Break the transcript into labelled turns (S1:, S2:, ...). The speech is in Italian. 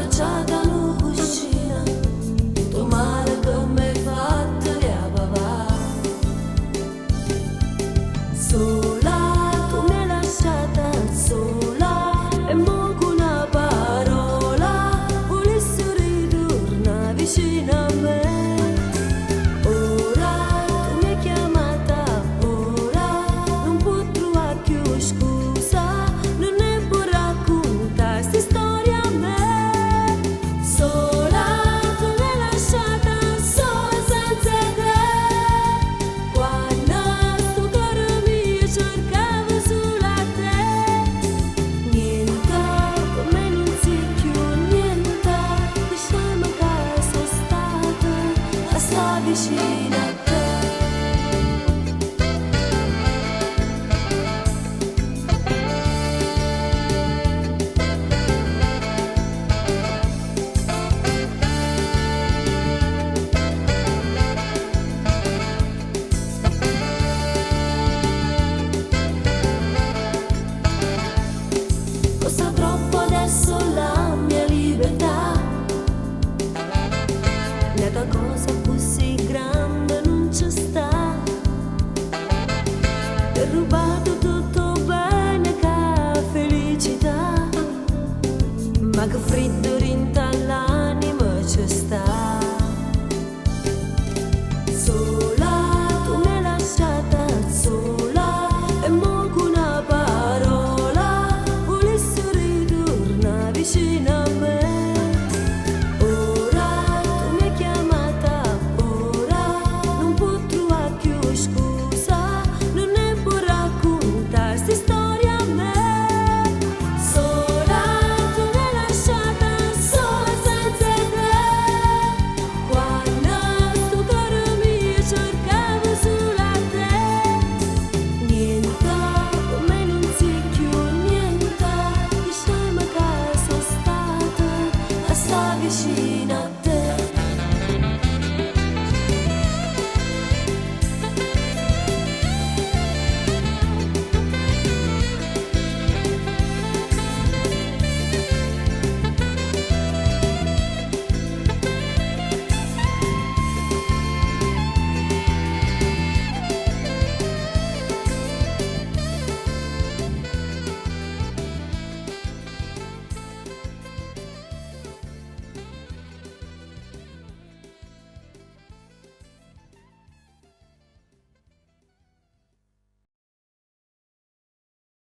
S1: affacciata in cucina, tu male come fatto di papà. Sola, tu mi hai lasciata sola, e mo con una parola volessi ritornare vicino a me. Ora tu mi hai chiamata, ora non può trovare più scusa, non ne può raccontare sta storia a me. Sola, tu mi hai lasciata sola senza te, quando sto cuore mio cercavo solo a te. Niente, con me non si più niente, diciamo che sono stata a sta vicina a te. Costa troppo adesso la mia libertà, la cosa così grande non ci sta. Ti ho rubato tutto bene che felicità, ma che freddo rinta all'anima ci sta. Sola, tu mi hai lasciata sola, e mo con una parola volessi ritornare vicino a me. Ora tu mi hai chiamata, ora non può trovare più scusa, non ne può raccontare sta storia a me. Sola, tu mi hai lasciata sola senza te, quando sto cuore mio cercavo solo a te. Niente, con me non si più niente, diciamo che sono stata a sta vicina.